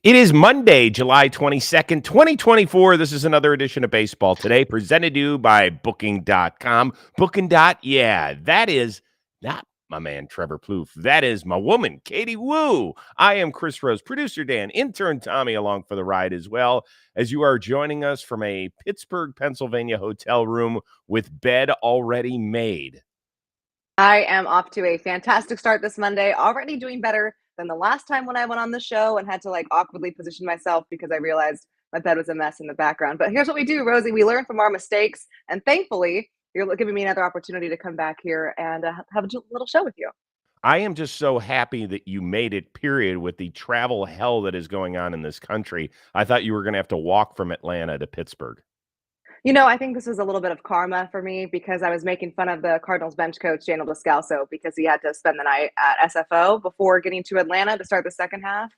It is Monday, July 22nd, 2024. This is another edition of Baseball Today, presented to you by Booking.com. Booking. Yeah, that is not my man, Trevor Plouffe. That is my woman, Katie Woo. I am Chris Rose, producer Dan, intern Tommy along for the ride as well, as you are joining us from a Pittsburgh, Pennsylvania hotel room with bed already made. I am off to a fantastic start this Monday, already doing better than the last time when I went on the show and had to awkwardly position myself because I realized my bed was a mess in the background. But here's what we do, Rosie. We learn from our mistakes. And thankfully, you're giving me another opportunity to come back here and have a little show with you. I am just so happy that you made it, period, with the travel hell that is going on in this country. I thought you were going to have to walk from Atlanta to Pittsburgh. I think this was a little bit of karma for me because I was making fun of the Cardinals bench coach, Daniel Descalso, because he had to spend the night at SFO before getting to Atlanta to start the second half.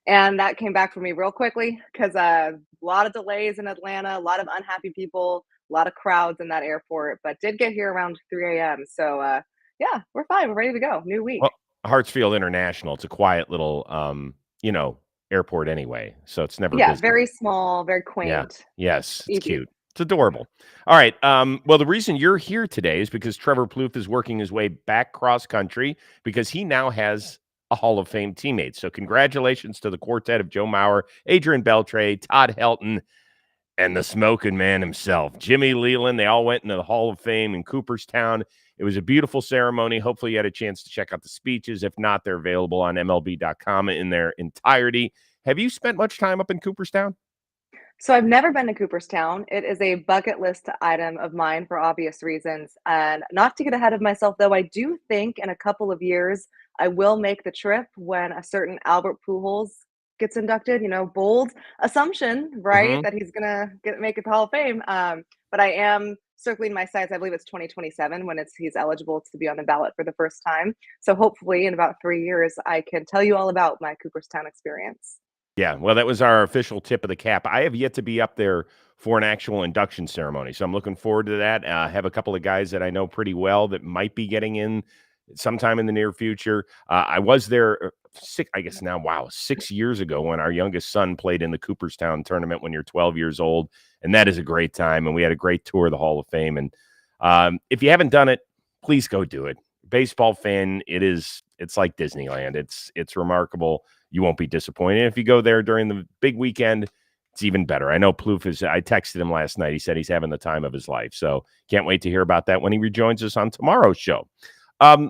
And that came back for me real quickly because a lot of delays in Atlanta, a lot of unhappy people, a lot of crowds in that airport, but did get here around 3 a.m. So, yeah, we're fine. We're ready to go. New week. Well, Hartsfield International, it's a quiet little, airport anyway, so it's never Yeah, busy. very small, very Yeah. quaint. Yes, it's Easy. cute. It's adorable. All right. Well, the reason you're here today is because Trevor Plouffe is working his way back cross country because he now has a Hall of Fame teammate. So congratulations to the quartet of Joe Mauer, Adrian Beltre, Todd Helton, and the smoking man himself, Jimmy Leland. They all went into the Hall of Fame in Cooperstown. It was a beautiful ceremony. Hopefully you had a chance to check out the speeches. If not, they're available on MLB.com in their entirety. Have you spent much time up in Cooperstown? So I've never been to Cooperstown. It is a bucket list item of mine for obvious reasons. And not to get ahead of myself, though, I do think in a couple of years I will make the trip when a certain Albert Pujols gets inducted. Bold assumption, right, Mm-hmm. that he's gonna make it to Hall of Fame. But I am circling my sights. I believe it's 2027 when he's eligible to be on the ballot for the first time. So hopefully in about 3 years I can tell you all about my Cooperstown experience. Yeah, well, that was our official tip of the cap. I have yet to be up there for an actual induction ceremony, so I'm looking forward to that. I have a couple of guys that I know pretty well that might be getting in sometime in the near future. I was there I guess now, wow, 6 years ago when our youngest son played in the Cooperstown tournament when you're 12 years old, and that is a great time, and we had a great tour of the Hall of Fame. And if you haven't done it, please go do it. Baseball fan, it's like Disneyland. It's remarkable. You won't be disappointed. If you go there during the big weekend, it's even better. I know Plouffe I texted him last night. He said he's having the time of his life. So can't wait to hear about that when he rejoins us on tomorrow's show.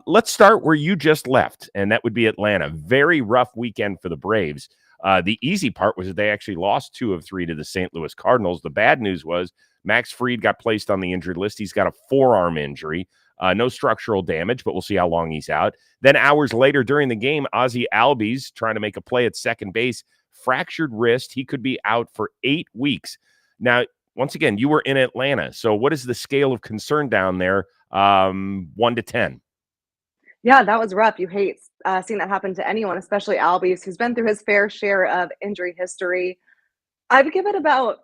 Let's start where you just left, and that would be Atlanta. Very rough weekend for the Braves. The easy part was that they actually lost 2 of 3 to the St. Louis Cardinals. The bad news was Max Fried got placed on the injured list. He's got a forearm injury. No structural damage, but we'll see how long he's out. Then hours later during the game, Ozzie Albies, trying to make a play at second base, fractured wrist. He could be out for 8 weeks. Now, once again, you were in Atlanta. So what is the scale of concern down there, 1 to 10? Yeah, that was rough. You hate seeing that happen to anyone, especially Albies, who's been through his fair share of injury history. I would give it about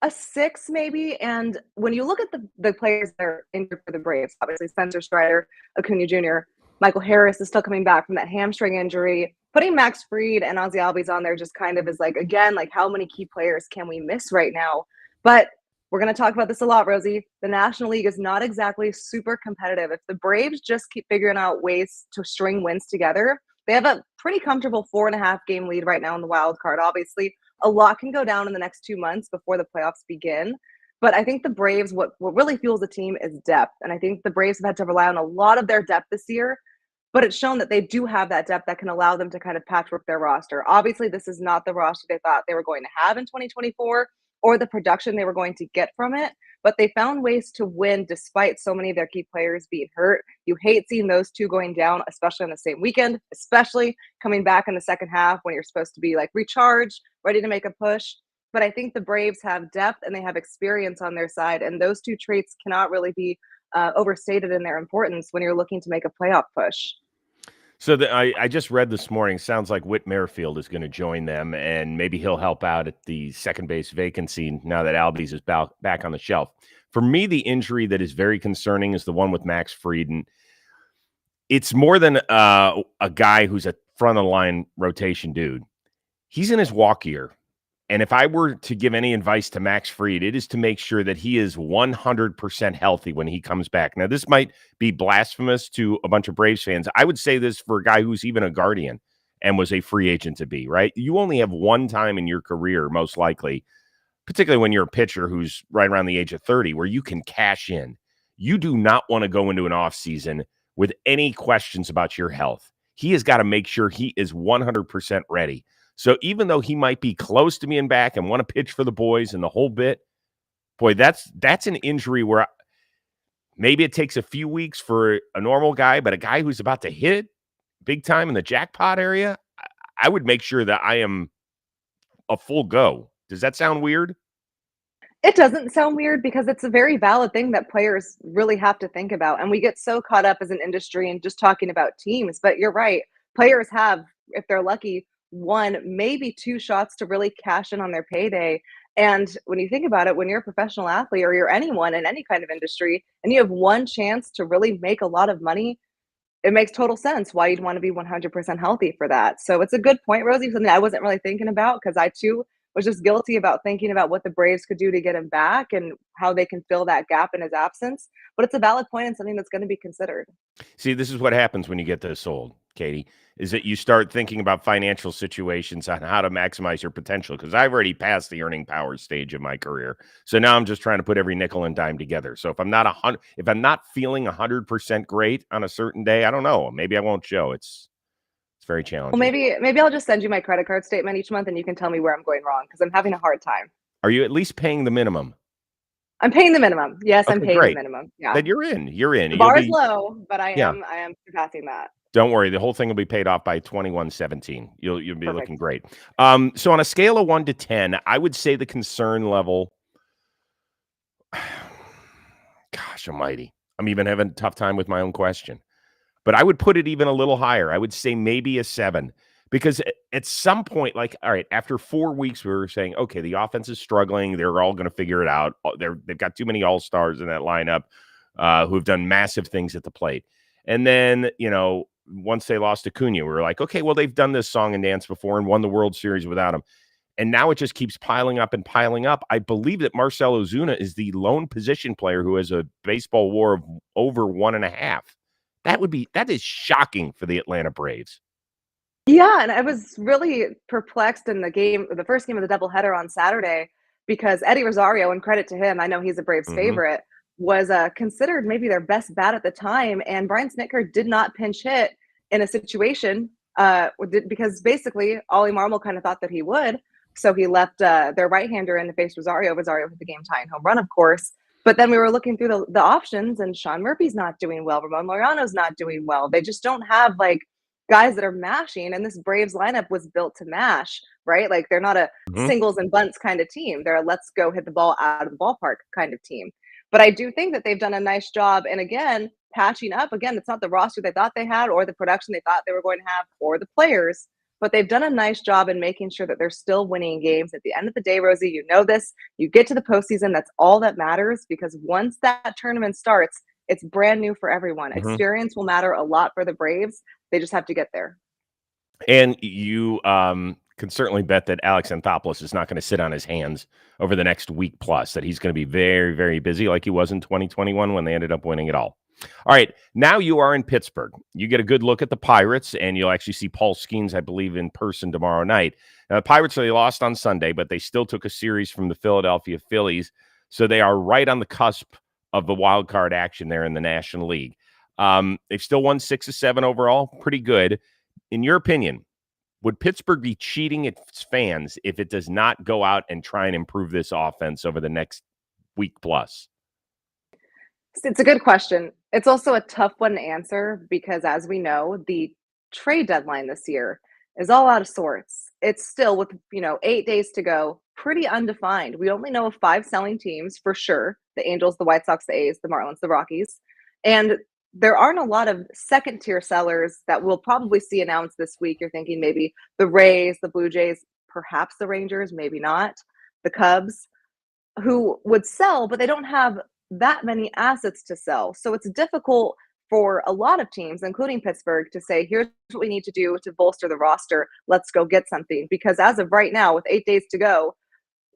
a 6 maybe. And when you look at the players that are injured for the Braves, obviously Spencer Strider, Acuna Jr., Michael Harris is still coming back from that hamstring injury. Putting Max Fried and Ozzie Albies on there just kind of is again, how many key players can we miss right now? But we're going to talk about this a lot, Rosie. The National League is not exactly super competitive. If the Braves just keep figuring out ways to string wins together, they have a pretty comfortable 4.5 game lead right now in the wild card. Obviously, a lot can go down in the next 2 months before the playoffs begin. But I think the Braves, what really fuels the team is depth. And I think the Braves have had to rely on a lot of their depth this year. But it's shown that they do have that depth that can allow them to kind of patchwork their roster. Obviously, this is not the roster they thought they were going to have in 2024 or the production they were going to get from it. But they found ways to win despite so many of their key players being hurt. You hate seeing those two going down, especially on the same weekend, especially coming back in the second half when you're supposed to be recharged, ready to make a push. But I think the Braves have depth and they have experience on their side. And those two traits cannot really be overstated in their importance when you're looking to make a playoff push. So I just read this morning, sounds like Whit Merrifield is going to join them, and maybe he'll help out at the second base vacancy now that Albies is back on the shelf. For me, the injury that is very concerning is the one with Max Fried. And it's more than a guy who's a front of the line rotation dude. He's in his walk year. And if I were to give any advice to Max Fried, it is to make sure that he is 100% healthy when he comes back. Now, this might be blasphemous to a bunch of Braves fans. I would say this for a guy who's even a Guardian and was a free agent to be, right? You only have one time in your career, most likely, particularly when you're a pitcher who's right around the age of 30, where you can cash in. You do not want to go into an offseason with any questions about your health. He has got to make sure he is 100% ready. So even though he might be close to being back and want to pitch for the boys and the whole bit, boy, that's an injury where maybe it takes a few weeks for a normal guy, but a guy who's about to hit big time in the jackpot area, I would make sure that I am a full go. Does that sound weird? It doesn't sound weird because it's a very valid thing that players really have to think about. And we get so caught up as an industry and just talking about teams. But you're right. Players have, if they're lucky, one, maybe two shots to really cash in on their payday. And when you think about it, when you're a professional athlete or you're anyone in any kind of industry and you have one chance to really make a lot of money, it makes total sense why you'd want to be 100% healthy for that. So it's a good point, Rosie, something I wasn't really thinking about because I too was just guilty about thinking about what the Braves could do to get him back and how they can fill that gap in his absence. But it's a valid point and something that's going to be considered. See, this is what happens when you get this old, Katie, is that you start thinking about financial situations on how to maximize your potential. Because I've already passed the earning power stage of my career, so now I'm just trying to put every nickel and dime together. So if I'm not feeling 100% great on a certain day, I don't know. Maybe I won't show. It's very Well, challenging. maybe I'll just send you my credit card statement each month and you can tell me where I'm going wrong because I'm having a hard time. Are you at least paying the minimum? I'm paying the minimum. Yes, I'm Okay, paying the great. minimum. Yeah. Then you're in. You're in. The You'll bar is be low, but I yeah. am I am surpassing that. Don't worry, the whole thing will be paid off by 21-17. You'll be looking Perfect. great. So on a scale of 1 to 10, I would say the concern level, gosh almighty, I'm even having a tough time with my own question. But I would put it even a little higher. I would say maybe a 7 because at some point, like, all right, after 4 weeks, we were saying, okay, the offense is struggling. They're all going to figure it out. They've got too many all-stars in that lineup who have done massive things at the plate. And then, once they lost Acuna, we were like, okay, well, they've done this song and dance before and won the World Series without him. And now it just keeps piling up and piling up. I believe that Marcell Ozuna is the lone position player who has a baseball WAR of over 1.5. That is shocking for the Atlanta Braves. Yeah, and I was really perplexed in the first game of the doubleheader on Saturday, because Eddie Rosario, and credit to him, I know he's a Braves Mm-hmm. favorite, was considered maybe their best bat at the time, and Brian Snitker did not pinch hit in a situation because basically Ollie Marmol kind of thought that he would, so he left their right-hander in to face Rosario. Rosario hit the game-tying home run, of course. But then we were looking through the options, and Sean Murphy's not doing well. Ramon Laureano's not doing well. They just don't have guys that are mashing, and this Braves lineup was built to mash, right? Like they're not a Mm-hmm. singles and bunts kind of team. They're a let's go hit the ball out of the ballpark kind of team. But I do think that they've done a nice job. And again, patching up, again, it's not the roster they thought they had or the production they thought they were going to have or the players, but they've done a nice job in making sure that they're still winning games. At the end of the day, Rosie, you know this, you get to the postseason, that's all that matters, because once that tournament starts, it's brand new for everyone. Mm-hmm. Experience will matter a lot for the Braves. They just have to get there. And you can certainly bet that Alex Anthopoulos is not going to sit on his hands over the next week plus, that he's going to be very, very busy like he was in 2021 when they ended up winning it all. All right, now you are in Pittsburgh. You get a good look at the Pirates, and you'll actually see Paul Skeens, I believe, in person tomorrow night. Now, the Pirates, they lost on Sunday, but they still took a series from the Philadelphia Phillies, so they are right on the cusp of the wild card action there in the National League. They've still won 6 of 7 overall, pretty good. In your opinion, would Pittsburgh be cheating its fans if it does not go out and try and improve this offense over the next week plus? It's a good question. It's also a tough one to answer because, as we know, the trade deadline this year is all out of sorts. It's still, with 8 days to go, pretty undefined. We only know of 5 selling teams for sure: the Angels, the White Sox, the A's, the Marlins, the Rockies, and there aren't a lot of second tier sellers that we'll probably see announced this week. You're thinking maybe the Rays, the Blue Jays, perhaps the Rangers, maybe not, the Cubs, who would sell, but they don't have that many assets to sell. So it's difficult for a lot of teams, including Pittsburgh, to say, here's what we need to do to bolster the roster. Let's go get something. Because as of right now, with 8 days to go,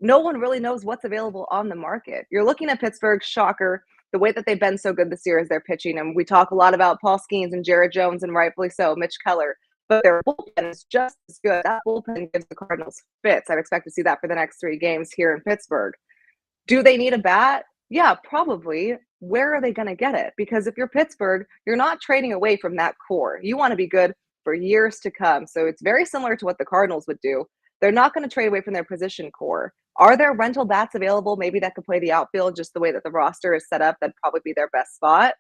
no one really knows what's available on the market. You're looking at Pittsburgh, shocker. The way that they've been so good this year is their pitching. And we talk a lot about Paul Skeens and Jared Jones, and rightfully so, Mitch Keller. But their bullpen is just as good. That bullpen gives the Cardinals fits. I expect to see that for the next 3 games here in Pittsburgh. Do they need a bat? Yeah, probably. Where are they going to get it? Because if you're Pittsburgh, you're not trading away from that core. You want to be good for years to come. So it's very similar to what the Cardinals would do. They're not going to trade away from their position core. Are there rental bats available? Maybe that could play the outfield just the way that the roster is set up. That'd probably be their best spot.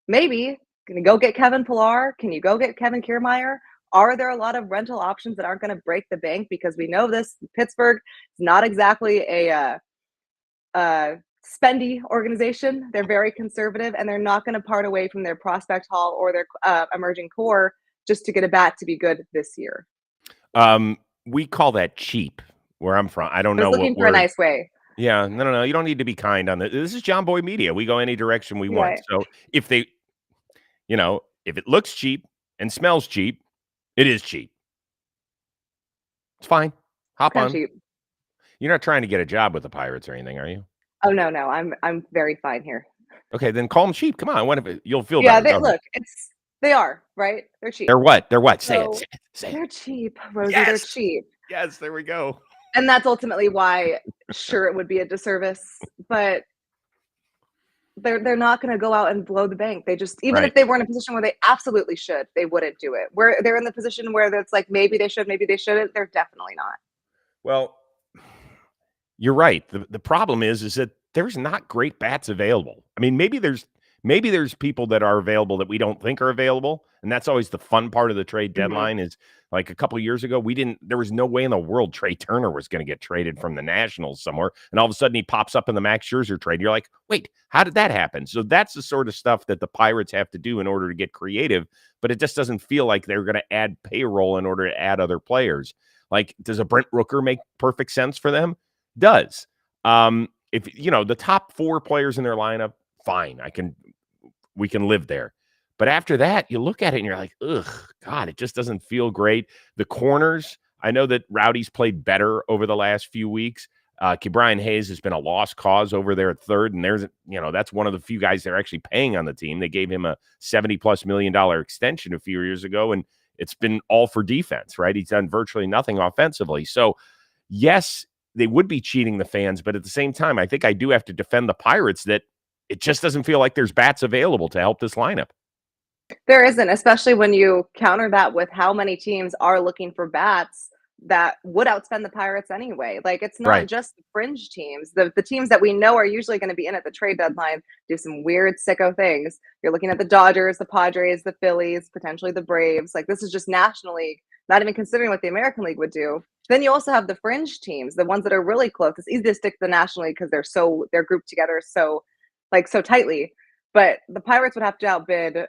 Maybe. Can you go get Kevin Pillar? Can you go get Kevin Kiermaier? Are there a lot of rental options that aren't going to break the bank? Because we know this, Pittsburgh is not exactly a spendy organization. They're very conservative, and they're not going to part away from their prospect haul or their emerging core just to get a bat to be good this year. We call that cheap where I'm from. I don't know. Looking for a nice way. Yeah, no. You don't need to be kind on this. This is John Boy Media. We go any direction we want. Right. So if they, if it looks cheap and smells cheap, it is cheap. It's fine. Hop on. Cheap. You're not trying to get a job with the Pirates or anything, are you? Oh no, I'm very fine here. Okay, then call them cheap. Come on, what if you'll feel better? Yeah, they are right. They're cheap. They're what? They're what? Say So, it. Say it. They're cheap, Rosie. Yes. They're cheap. Yes, there we go. And that's ultimately why, sure, it would be a disservice, but they're not going to go out and blow the bank. They just, even if they were in a position where they absolutely should, they wouldn't do it. Where they're in the position where it's like maybe they should, maybe they shouldn't. They're definitely not. Well, you're right. The problem is that there's not great bats available. I mean, maybe there's people that are available that we don't think are available, and that's always the fun part of the trade deadline. Is like a couple of years ago, there was no way in the world Trey Turner was going to get traded from the Nationals somewhere, and all of a sudden he pops up in the Max Scherzer trade. You're like, wait, how did that happen? So that's the sort of stuff that the Pirates have to do in order to get creative, but it just doesn't feel like they're going to add payroll in order to add other players. Like, does a Brent Rooker make perfect sense for them? Does. If the top 4 players in their lineup, fine, we can live there. But after that, you look at it and you're like, ugh, God, it just doesn't feel great. The corners, I know that Rowdy's played better over the last few weeks. Ke'Bryan Hayes has been a lost cause over there at third, and there's that's one of the few guys they're actually paying on the team. They gave him a $70+ million extension a few years ago, and it's been all for defense, right? He's done virtually nothing offensively. So, yes, they would be cheating the fans, but at the same time, I think I do have to defend the Pirates that it just doesn't feel like there's bats available to help this lineup. There isn't, especially when you counter that with how many teams are looking for bats that would outspend the Pirates anyway. Like, it's not just the fringe teams. The teams that we know are usually going to be in at the trade deadline do some weird sicko things. You're looking at the Dodgers, the Padres, the Phillies, potentially the Braves. Like, this is just National League, not even considering what the American League would do. Then you also have the fringe teams, the ones that are really close. It's easy to stick to the National League because they're grouped together so tightly. But the Pirates would have to outbid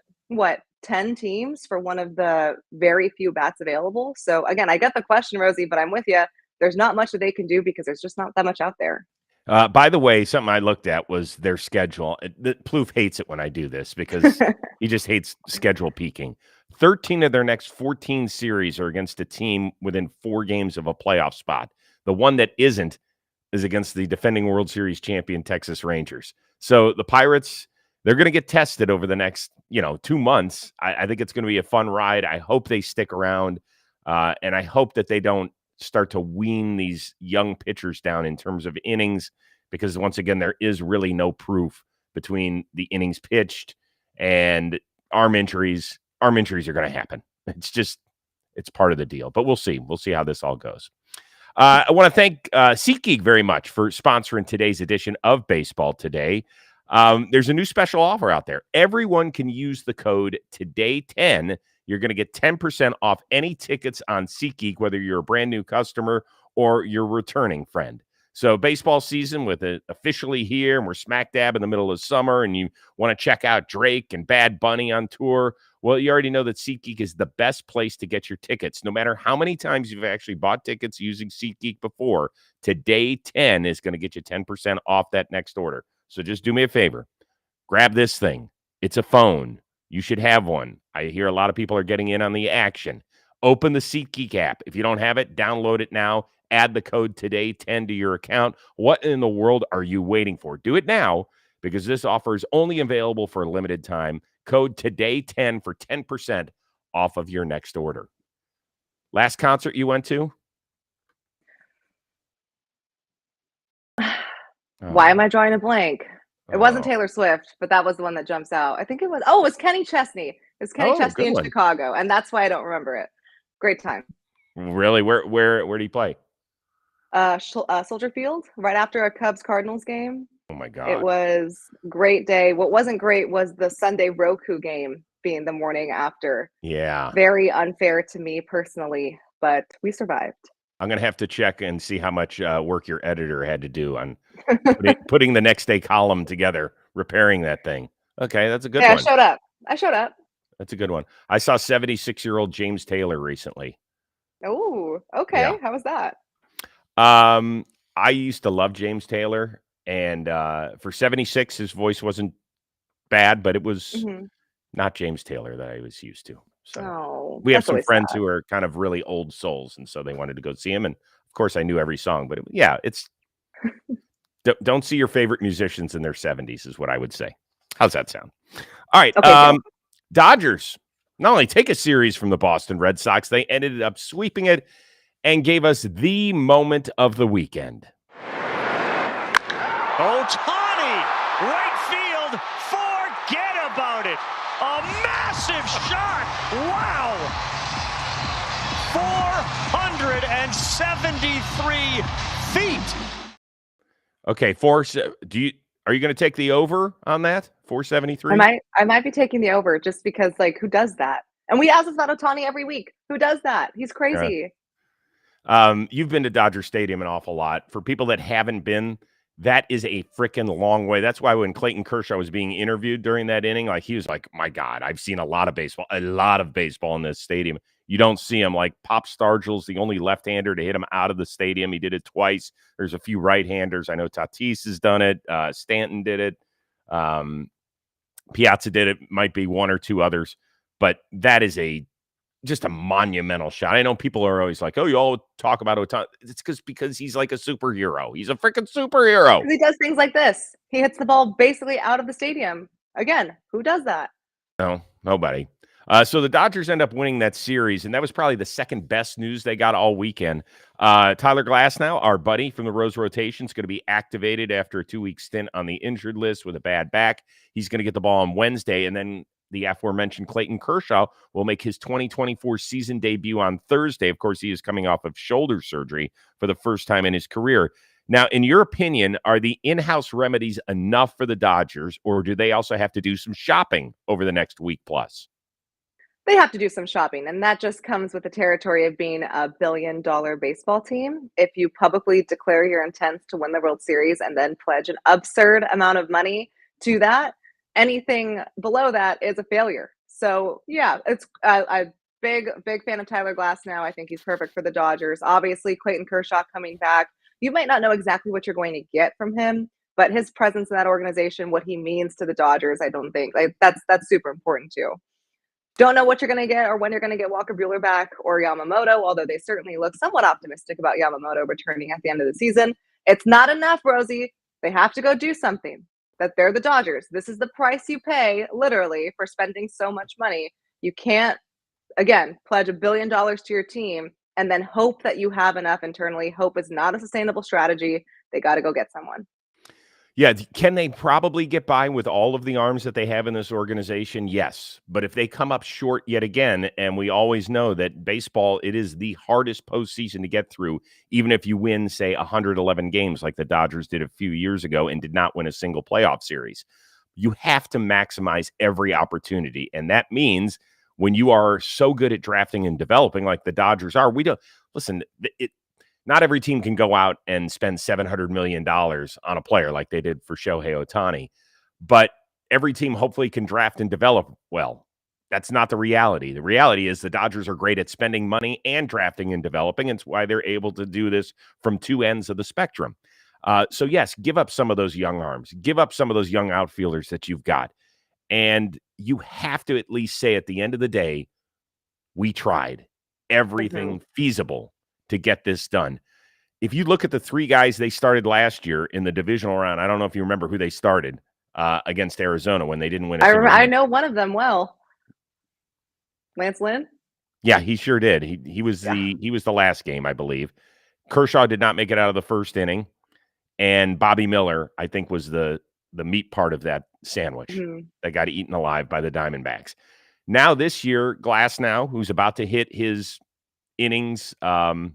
10 teams for one of the very few bats available. So again, I get the question, Rosie, but I'm with you. There's not much that they can do because there's just not that much out there. By the way, something I looked at was their schedule. Plouffe hates it when I do this because he just hates schedule peaking. 13 of their next 14 series are against a team within 4 games of a playoff spot. The one that isn't is against the defending World Series champion Texas Rangers. So the Pirates, they're going to get tested over the next, 2 months. I think it's going to be a fun ride. I hope they stick around, and I hope that they don't start to wean these young pitchers down in terms of innings, because once again, there is really no proof between the innings pitched and arm injuries. Arm injuries are going to happen. It's part of the deal, but we'll see. We'll see how this all goes. I want to thank SeatGeek very much for sponsoring today's edition of Baseball Today. There's a new special offer out there. Everyone can use the code TODAY10. You're going to get 10% off any tickets on SeatGeek, whether you're a brand new customer or you're a returning friend. So baseball season with it officially here, and we're smack dab in the middle of summer, and you want to check out Drake and Bad Bunny on tour. Well, you already know that SeatGeek is the best place to get your tickets. No matter how many times you've actually bought tickets using SeatGeek before, Today 10 is going to get you 10% off that next order. So just do me a favor. Grab this thing. It's a phone. You should have one. I hear a lot of people are getting in on the action. Open the SeatGeek app. If you don't have it, download it now. Add the code today10 to your account. What in the world are you waiting for? Do it now because this offer is only available for a limited time. Code today10 for 10% off of your next order. Last concert you went to? Why am I drawing a blank? It wasn't Oh. Taylor Swift, but that was the one that jumps out. I think it was Kenny Chesney. It was Kenny Chesney Good in one. Chicago, and that's why I don't remember it. Great time. Really? Where did he play? Soldier Field, right after a Cubs-Cardinals game. Oh, my God. It was great day. What wasn't great was the Sunday Roku game being the morning after. Yeah. Very unfair to me personally, but we survived. I'm going to have to check and see how much work your editor had to do on putting the next day column together, repairing that thing. Okay, that's a good one. I showed up. That's a good one. I saw 76-year-old James Taylor recently. Oh, okay. Yeah. How was that? I used to love James Taylor, and for 76, his voice wasn't bad, but it was not James Taylor that I was used to. So we have some friends who are kind of really old souls, and so they wanted to go see him. And of course, I knew every song, but it's don't see your favorite musicians in their 70s is what I would say. How's that sound? All right. Okay, Dodgers not only take a series from the Boston Red Sox, they ended up sweeping it and gave us the moment of the weekend. Ohtani, right field, forget about it. A massive shot. Wow. 473 feet. Okay, are you going to take the over on that? 473? I might be taking the over just because, like, who does that? And we ask this about Ohtani every week. Who does that? He's crazy. You've been to Dodger Stadium an awful lot. For people that haven't been, that is a freaking long way. That's why when Clayton Kershaw was being interviewed during that inning, like he was like, my God, I've seen a lot of baseball in this stadium. You don't see him. Like Pop Stargell's the only left-hander to hit him out of the stadium. He did it twice. There's a few right-handers. I know Tatis has done it. Stanton did it. Piazza did it. Might be one or two others. But that is just a monumental shot. I know people are always like, oh, you all talk about Ohtani. It's because he's like a superhero. He's a freaking superhero. He does things like this. He hits the ball basically out of the stadium. Again, who does that? No, nobody. So the Dodgers end up winning that series, and that was probably the second best news they got all weekend. Tyler Glasnow, our buddy from the Rose rotation, is going to be activated after a 2-week stint on the injured list with a bad back. He's going to get the ball on Wednesday, and then the aforementioned Clayton Kershaw will make his 2024 season debut on Thursday. Of course, he is coming off of shoulder surgery for the first time in his career. Now, in your opinion, are the in-house remedies enough for the Dodgers, or do they also have to do some shopping over the next week plus? They have to do some shopping, and that just comes with the territory of being a billion-dollar baseball team. If you publicly declare your intent to win the World Series and then pledge an absurd amount of money to that, anything below that is a failure. So, yeah, it's a big fan of Tyler Glasnow. I think he's perfect for the Dodgers. Obviously, Clayton Kershaw coming back. You might not know exactly what you're going to get from him, but his presence in that organization, what he means to the Dodgers, I don't think that's super important too. Don't know what you're going to get or when you're going to get Walker Buehler back or Yamamoto, although they certainly look somewhat optimistic about Yamamoto returning at the end of the season. It's not enough, Rosie. They have to go do something. That they're the Dodgers. This is the price you pay, literally, for spending so much money. You can't, again, pledge $1 billion to your team and then hope that you have enough internally. Hope is not a sustainable strategy. They got to go get someone. Yeah, can they probably get by with all of the arms that they have in this organization? Yes. But if they come up short yet again, and we always know that baseball, it is the hardest postseason to get through, even if you win, say, 111 games like the Dodgers did a few years ago and did not win a single playoff series. You have to maximize every opportunity. And that means when you are so good at drafting and developing like the Dodgers are, not every team can go out and spend $700 million on a player like they did for Shohei Ohtani, but every team hopefully can draft and develop well. That's not the reality. The reality is the Dodgers are great at spending money and drafting and developing. It's why they're able to do this from two ends of the spectrum. So yes, give up some of those young arms, give up some of those young outfielders that you've got. And you have to at least say at the end of the day, we tried everything feasible to get this done. If you look at the 3 guys they started last year in the divisional round, I don't know if you remember who they started against Arizona when they didn't win a single game. I know one of them well. Lance Lynn? Yeah, he sure did. He was the last game, I believe. Kershaw did not make it out of the first inning, and Bobby Miller, I think, was the meat part of that sandwich that got eaten alive by the Diamondbacks. Now this year, Glasnow, who's about to hit his innings, the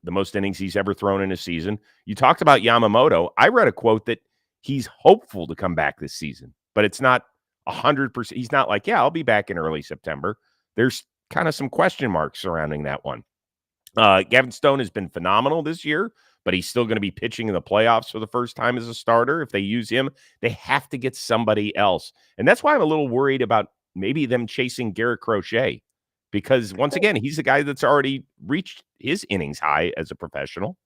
most innings he's ever thrown in a season. You talked about Yamamoto. I read a quote that he's hopeful to come back this season, but it's not 100%. He's not like, I'll be back in early September. There's kind of some question marks surrounding that one. Gavin Stone has been phenomenal this year, but he's still going to be pitching in the playoffs for the first time as a starter. If they use him, they have to get somebody else. And that's why I'm a little worried about maybe them chasing Garrett Crochet, because once again, he's a guy that's already reached his innings high as a professional.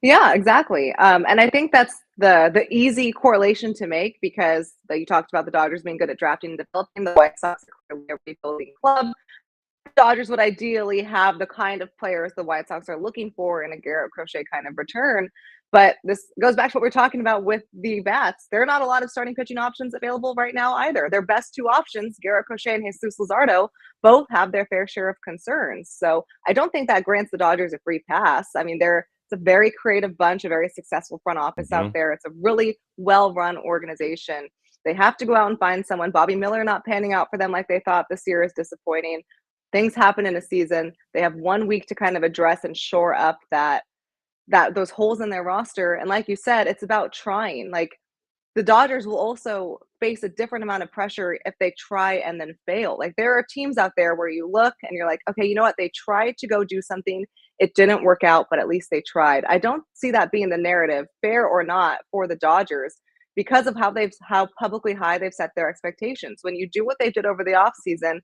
Yeah, exactly. And I think that's the easy correlation to make, because you talked about the Dodgers being good at drafting and developing. The White Sox are clearly a rebuilding club. The Dodgers would ideally have the kind of players the White Sox are looking for in a Garrett Crochet kind of return. But this goes back to what we're talking about with the bats. There are not a lot of starting pitching options available right now either. Their best 2 options, Garrett Crochet and Jesus Luzardo, both have their fair share of concerns. So I don't think that grants the Dodgers a free pass. I mean, it's a very creative bunch, a very successful front office out there. It's a really well-run organization. They have to go out and find someone. Bobby Miller not panning out for them like they thought this year is disappointing. Things happen in a season. They have 1 week to kind of address and shore up those holes in their roster. And like you said, it's about trying. Like, the Dodgers will also face a different amount of pressure if they try and then fail. Like, there are teams out there where you look and you're like, okay, you know what? They tried to go do something. It didn't work out, but at least they tried. I don't see that being the narrative, fair or not, for the Dodgers, because of how publicly high they've set their expectations. When you do what they did over the offseason,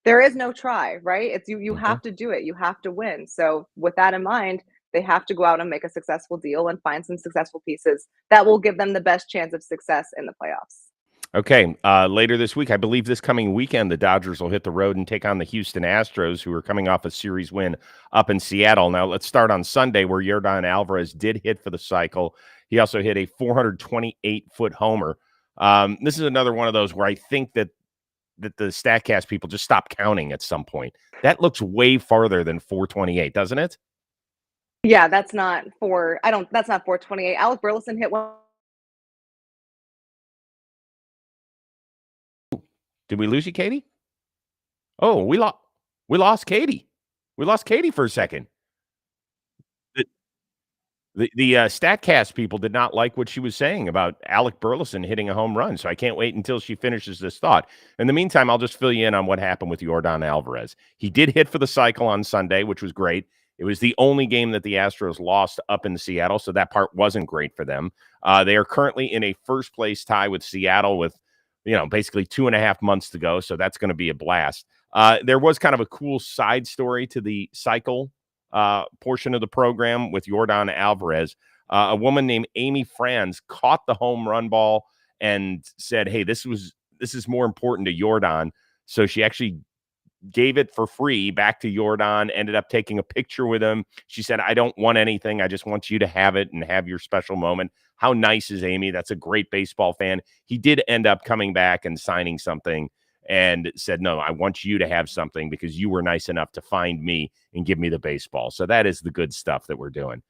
there is no try, right? It's you have to do it. You have to win. So with that in mind, they have to go out and make a successful deal and find some successful pieces that will give them the best chance of success in the playoffs. Okay, later this week, I believe this coming weekend, the Dodgers will hit the road and take on the Houston Astros, who are coming off a series win up in Seattle. Now, let's start on Sunday, where Yordan Alvarez did hit for the cycle. He also hit a 428-foot homer. This is another one of those where I think that the StatCast people just stopped counting at some point. That looks way farther than 428, doesn't it? Yeah, that's not 428. Alec Burleson hit one. Did we lose you, Katie? Oh, we lost Katie. We lost Katie for a second. The StatCast people did not like what she was saying about Alec Burleson hitting a home run, so I can't wait until she finishes this thought. In the meantime, I'll just fill you in on what happened with Yordan Alvarez. He did hit for the cycle on Sunday, which was great. It was the only game that the Astros lost up in Seattle, so that part wasn't great for them. They are currently in a first-place tie with Seattle with, basically 2.5 months to go, so that's going to be a blast. There was kind of a cool side story to the cycle portion of the program with Yordan Alvarez. A woman named Amy Franz caught the home run ball and said, hey, this is more important to Yordan. So she actually gave it for free back to Yordan, ended up taking a picture with him. She said, I don't want anything. I just want you to have it and have your special moment. How nice is Amy? That's a great baseball fan. He did end up coming back and signing something and said, no, I want you to have something because you were nice enough to find me and give me the baseball. So that is the good stuff that we're doing.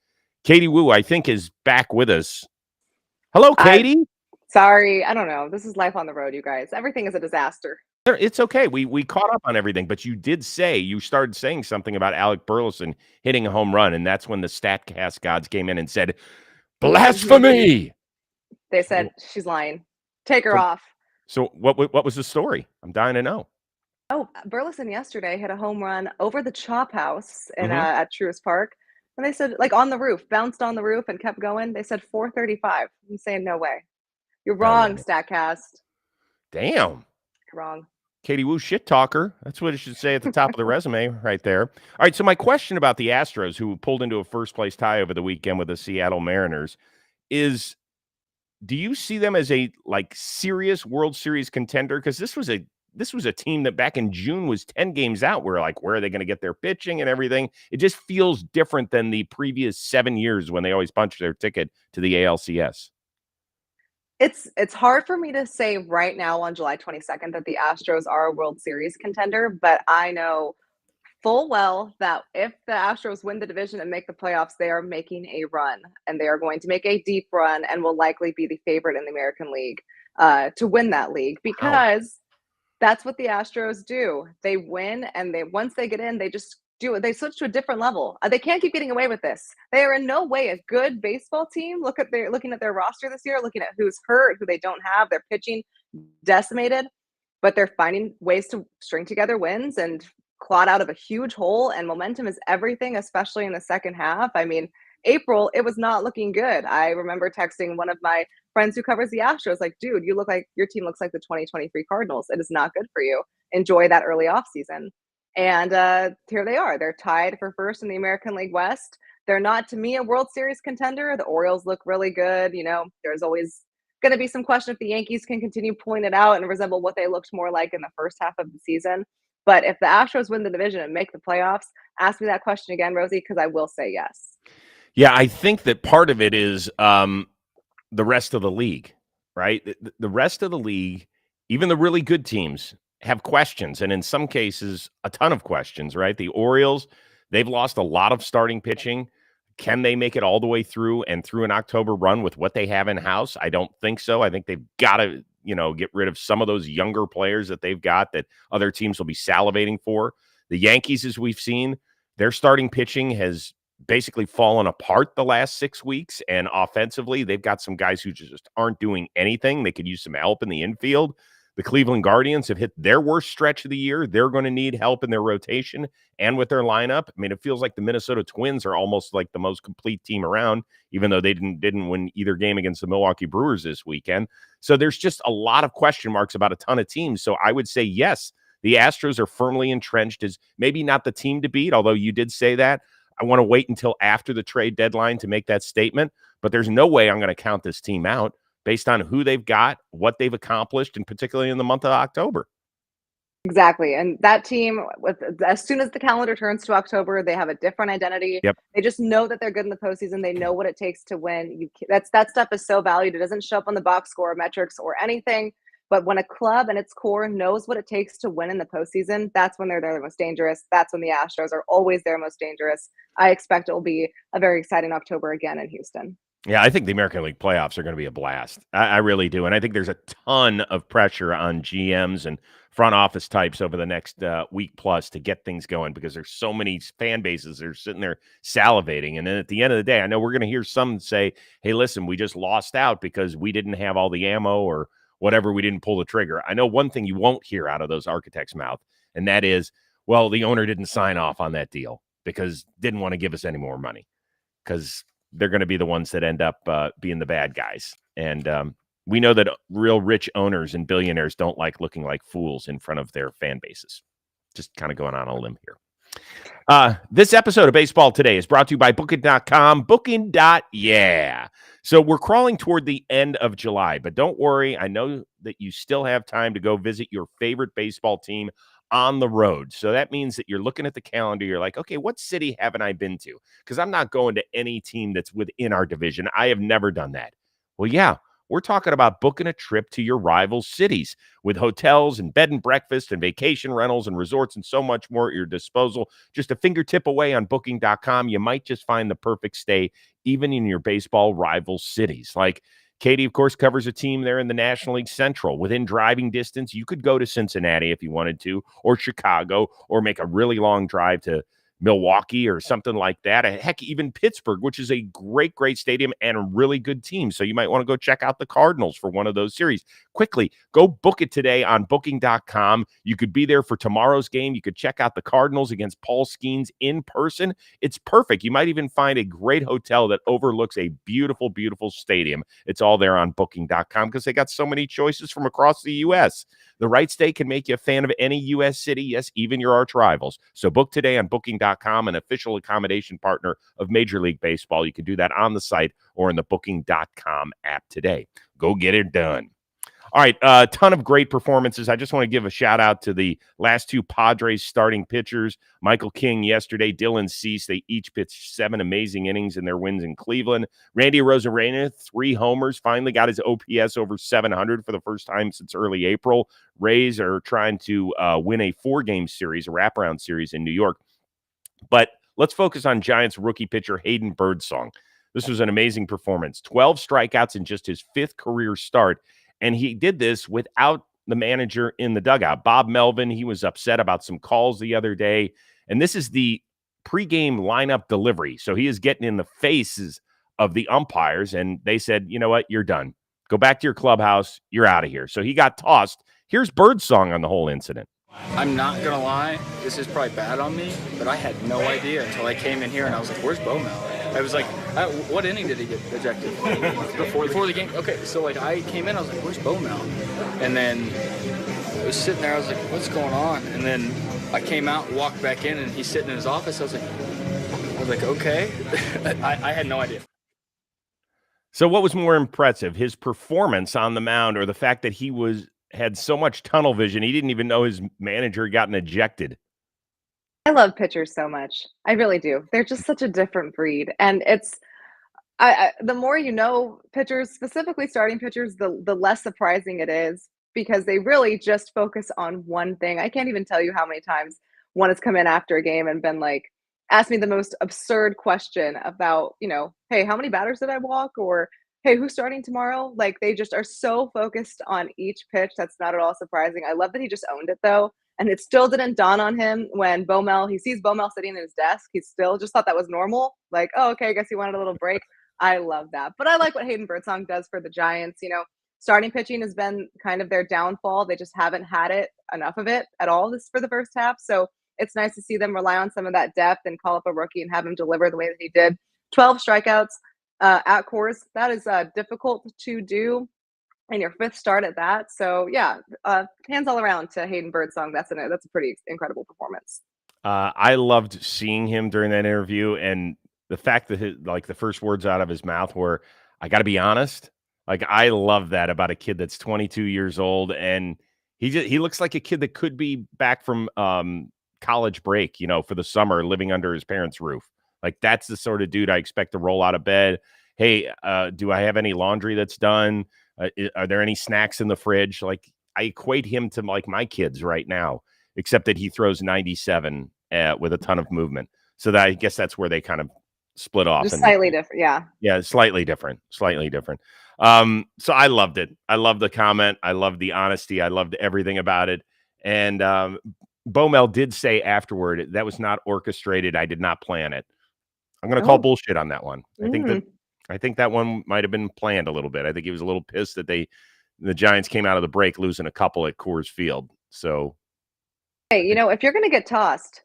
Katie Wu, I think, is back with us. Hello, Katie. Sorry, I don't know. This is life on the road, you guys. Everything is a disaster. It's okay. We caught up on everything, but you started saying something about Alec Burleson hitting a home run, and that's when the StatCast gods came in and said, blasphemy! They said, she's lying. Take her off. So what was the story? I'm dying to know. Oh, Burleson yesterday hit a home run over the Chop House at Truist Park. And they said, like, on the roof, bounced on the roof and kept going. They said 435. I'm saying no way. You're wrong, StatCast. Damn. You're wrong. Katie Wu, shit talker. That's what it should say at the top of the resume right there. All right, so my question about the Astros, who pulled into a first-place tie over the weekend with the Seattle Mariners, is do you see them as a serious World Series contender? Because this was a team that back in June was 10 games out. We're like, where are they going to get their pitching and everything? It just feels different than the previous 7 years when they always punched their ticket to the ALCS. It's hard for me to say right now on July 22nd that the Astros are a World Series contender, but I know full well that if the Astros win the division and make the playoffs, they are making a run, and they are going to make a deep run and will likely be the favorite in the American League to win that league, because that's what the Astros do. They win, and once they get in, they just do it. They switch to a different level. They can't keep getting away with this. They are in no way a good baseball team. Looking at their roster this year, looking at who's hurt, who they don't have, their pitching decimated, but they're finding ways to string together wins and clawed out of a huge hole, and momentum is everything, especially in the second half. I mean, April, it was not looking good. I remember texting one of my friends who covers the Astros, like, dude, your team looks like the 2023 Cardinals. It is not good for you. Enjoy that early off season. And here they are. They're tied for first in the American League West. They're not, to me, a World Series contender. The Orioles look really good. There's always going to be some question if the Yankees can continue pulling it out and resemble what they looked more like in the first half of the season. But if the Astros win the division and make the playoffs, ask me that question again, Rosie, because I will say yes. Yeah, I think that part of it is the rest of the league, right? The rest of the league, even the really good teams, have questions, and in some cases, a ton of questions, right? The Orioles, they've lost a lot of starting pitching. Can they make it all the way through and through an October run with what they have in-house? I don't think so. I think they've got to, get rid of some of those younger players that they've got that other teams will be salivating for. The Yankees, as we've seen, their starting pitching has basically fallen apart the last 6 weeks, and offensively, they've got some guys who just aren't doing anything. They could use some help in the infield. The Cleveland Guardians have hit their worst stretch of the year. They're going to need help in their rotation and with their lineup. I mean, it feels like the Minnesota Twins are almost like the most complete team around, even though they didn't win either game against the Milwaukee Brewers this weekend. So there's just a lot of question marks about a ton of teams. So I would say, yes, the Astros are firmly entrenched as maybe not the team to beat, although you did say that. I want to wait until after the trade deadline to make that statement, but there's no way I'm going to count this team out based on who they've got, what they've accomplished, and particularly in the month of October. Exactly. And that team, as soon as the calendar turns to October, they have a different identity. Yep. They just know that they're good in the postseason. They know what it takes to win. That stuff is so valued. It doesn't show up on the box score metrics or anything. But when a club and its core knows what it takes to win in the postseason, that's when they're their most dangerous. That's when the Astros are always their most dangerous. I expect it will be a very exciting October again in Houston. Yeah, I think the American League playoffs are going to be a blast. I really do. And I think there's a ton of pressure on GMs and front office types over the next week plus to get things going, because there's so many fan bases that are sitting there salivating. And then at the end of the day, I know we're going to hear some say, hey, listen, we just lost out because we didn't have all the ammo or whatever, we didn't pull the trigger. I know one thing you won't hear out of those architects' mouth, and that is, well, the owner didn't sign off on that deal because didn't want to give us any more money, because they're going to be the ones that end up being the bad guys. And we know that real rich owners and billionaires don't like looking like fools in front of their fan bases. Just kind of going on a limb here. This episode of Baseball Today is brought to you by Booking.com. Booking.yeah. So we're crawling toward the end of July, but don't worry. I know that you still have time to go visit your favorite baseball team on the road. So that means that you're looking at the calendar. You're like, okay, what city haven't I been to? Because I'm not going to any team that's within our division. I have never done that. Well, yeah, we're talking about booking a trip to your rival cities with hotels and bed and breakfast and vacation rentals and resorts and so much more at your disposal. Just a fingertip away on Booking.com. You might just find the perfect stay even in your baseball rival cities. Like Katie, of course, covers a team there in the National League Central. Within driving distance, you could go to Cincinnati if you wanted to, or Chicago, or make a really long drive to Milwaukee or something like that. Heck, even Pittsburgh, which is a great, great stadium and a really good team. So you might want to go check out the Cardinals for one of those series. Quickly, go book it today on Booking.com. You could be there for tomorrow's game. You could check out the Cardinals against Paul Skeens in person. It's perfect. You might even find a great hotel that overlooks a beautiful, beautiful stadium. It's all there on Booking.com because they got so many choices from across the U.S. The right stay can make you a fan of any U.S. city, yes, even your arch rivals. So book today on Booking.com, an official accommodation partner of Major League Baseball. You can do that on the site or in the Booking.com app today. Go get it done. All right, a ton of great performances. I just want to give a shout out to the last two Padres starting pitchers, Michael King yesterday, Dylan Cease. They each pitched 7 amazing innings in their wins in Cleveland. Randy Arozarena, 3 homers, finally got his OPS over 700 for the first time since early April. Rays are trying to win a 4-game series, a wraparound series in New York. But let's focus on Giants rookie pitcher Hayden Birdsong. This was an amazing performance. 12 strikeouts in just his 5th career start. And he did this without the manager in the dugout. Bob Melvin, he was upset about some calls the other day. And this is the pregame lineup delivery. So he is getting in the faces of the umpires. And they said, you know what? You're done. Go back to your clubhouse. You're out of here. So he got tossed. Here's Birdsong on the whole incident. I'm not going to lie. This is probably bad on me, but I had no idea until I came in here and I was like, where's Bowmel? I was like, what inning did he get ejected? Before the game? Okay, so like I came in, I was like, where's Bowmel? And then I was sitting there, I was like, what's going on? And then I came out, walked back in, and he's sitting in his office. I was like, okay. I had no idea. So what was more impressive, his performance on the mound or the fact that he had so much tunnel vision, he didn't even know his manager had gotten ejected? I love pitchers so much. I really do. They're just such a different breed. And it's the more you know pitchers, specifically starting pitchers, the less surprising it is because they really just focus on one thing. I can't even tell you how many times one has come in after a game and been like, asked me the most absurd question about, hey, how many batters did I walk? Or hey, who's starting tomorrow? Like they just are so focused on each pitch. That's not at all surprising. I love that he just owned it though. And it still didn't dawn on him when he sees Bowmel sitting at his desk. He still just thought that was normal. Like, oh, okay, I guess he wanted a little break. I love that. But I like what Hayden Birdsong does for the Giants. Starting pitching has been kind of their downfall. They just haven't had enough of it at all for the first half. So it's nice to see them rely on some of that depth and call up a rookie and have him deliver the way that he did. 12 strikeouts at Coors. That is difficult to do. And your 5th start at that. So yeah, hands all around to Hayden Birdsong. That's a pretty incredible performance. I loved seeing him during that interview, and the fact that the first words out of his mouth were, "I got to be honest." Like I love that about a kid that's 22 years old, and he looks like a kid that could be back from college break, for the summer, living under his parents' roof. Like that's the sort of dude I expect to roll out of bed. Hey, do I have any laundry that's done? Are there any snacks in the fridge? Like I equate him to like my kids right now, except that he throws 97 with a ton of movement. So that I guess that's where they kind of split off. Just slightly different. Yeah. Yeah. Slightly different. So I loved it. I loved the comment. I loved the honesty. I loved everything about it. And Bowmel did say afterward, that was not orchestrated. I did not plan it. I'm going to call bullshit on that one. I think that one might have been planned a little bit. I think he was a little pissed that the Giants came out of the break losing a couple at Coors Field. So, hey, if you're going to get tossed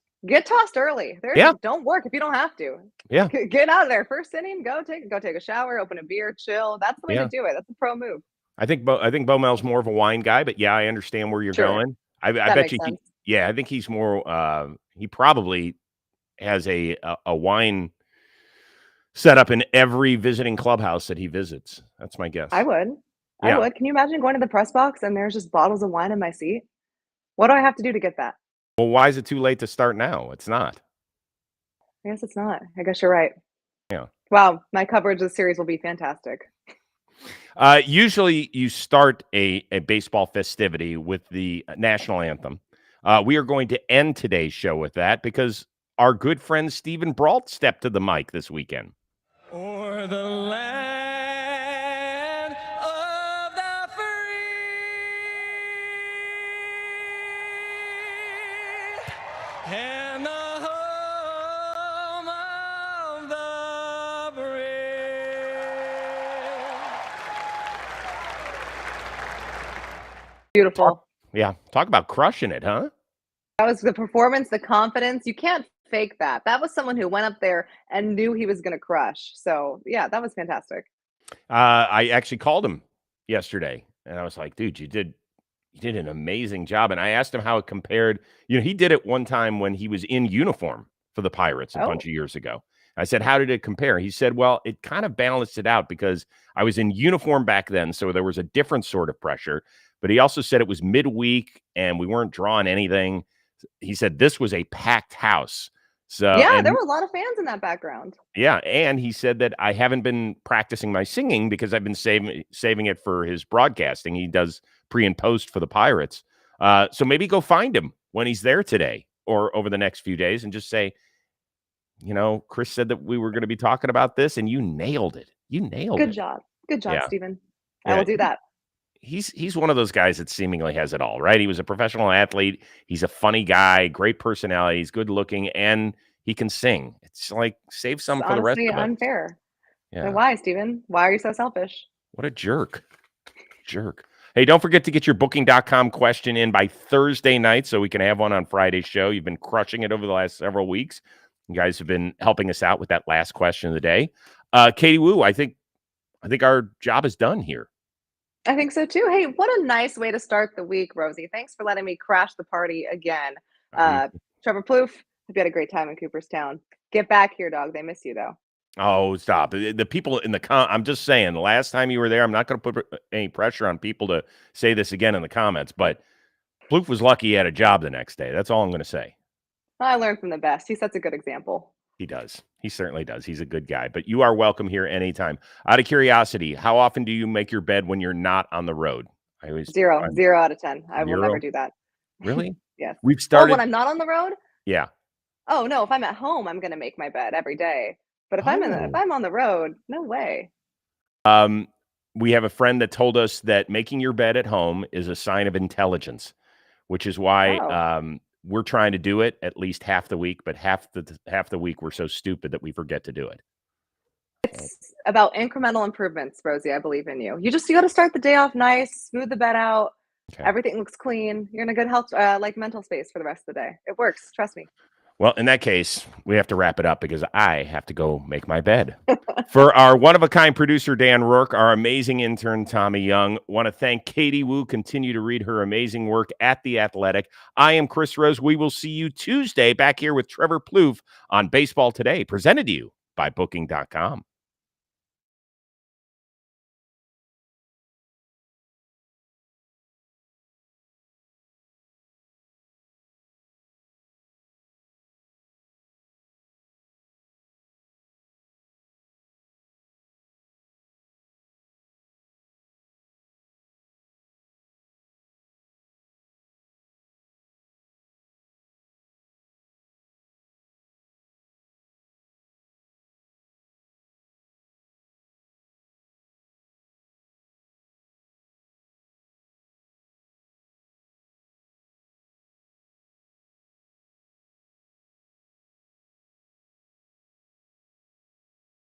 early. Don't work if you don't have to. Yeah, get out of there. First inning, go take a shower, open a beer, chill. That's the way to do it. That's a pro move. I think Bowmel's more of a wine guy, but yeah, I understand where you're going. I bet you. I think he's more. He probably has a wine set up in every visiting clubhouse that he visits. That's my guess. I would. Can you imagine going to the press box and there's just bottles of wine in my seat? What do I have to do to get that? Well, why is it too late to start now? It's not. I guess it's not. I guess you're right. Yeah. Wow. My coverage of the series will be fantastic. Usually you start a baseball festivity with the national anthem. We are going to end today's show with that because our good friend Stephen Brault stepped to the mic this weekend. O'er the land of the free and the home of the brave. Beautiful. Talk about crushing it, huh? That was the performance, the confidence. You can't fake that. That was someone who went up there and knew he was going to crush. So, yeah, that was fantastic. I actually called him yesterday, and I was like, dude, you did an amazing job. And I asked him how it compared. He did it one time when he was in uniform for the Pirates a bunch of years ago. I said, how did it compare? He said, well, it kind of balanced it out because I was in uniform back then, so there was a different sort of pressure. But he also said it was midweek and we weren't drawing anything. He said this was a packed house. So Yeah, and there were a lot of fans in that background. yeah, and he said that I haven't been practicing my singing because I've been saving it for his broadcasting. He does pre and post for the Pirates. So maybe go find him when he's there today or over the next few days and just say, Chris said that we were going to be talking about this and you nailed it. You nailed Good it. job. Good job, Yeah. Stephen. I Yeah. will do that. He's one of those guys that seemingly has it all, right? He was a professional athlete. He's a funny guy, great personality. He's good looking, and he can sing. It's like save some It's for the rest honestly of us. unfair. Yeah. So why, Stephen? Why are you so selfish? What a jerk. Jerk. Hey, don't forget to get your booking.com question in by Thursday night so we can have one on Friday's show. You've been crushing it over the last several weeks. You guys have been helping us out with that last question of the day. Katie Woo, I think our job is done here. I think so too. Hey, what a nice way to start the week, Rosie. Thanks for letting me crash the party again. Trevor Plouffe, hope you had a great time in Cooperstown. Get back here, dog. They miss you, though. Oh, stop. The people in the I'm just saying, the last time you were there, I'm not going to put any pressure on people to say this again in the comments, but Plouffe was lucky he had a job the next day. That's all I'm going to say. I learned from the best. He sets a good example. He does. He certainly does. He's a good guy. But you are welcome here anytime. Out of curiosity, how often do you make your bed when you're not on the road? I always 0 out of 10. I will never do that. Really? Yes. We've started. when I'm not on the road? Yeah. Oh no, if I'm at home, I'm gonna make my bed every day. But if I'm on the road, no way. We have a friend that told us that making your bed at home is a sign of intelligence, which is why we're trying to do it at least half the week, but half the week we're so stupid that we forget to do it. It's about incremental improvements, Rosie. I believe in you. You got to start the day off nice, smooth the bed out. Okay. Everything looks clean. You're in a good health, mental space for the rest of the day. It works. Trust me. Well, in that case, we have to wrap it up because I have to go make my bed. For our one-of-a-kind producer, Dan Rourke, our amazing intern, Tommy Young, want to thank Katie Woo. Continue to read her amazing work at The Athletic. I am Chris Rose. We will see you Tuesday back here with Trevor Plouffe on Baseball Today, presented to you by Booking.com.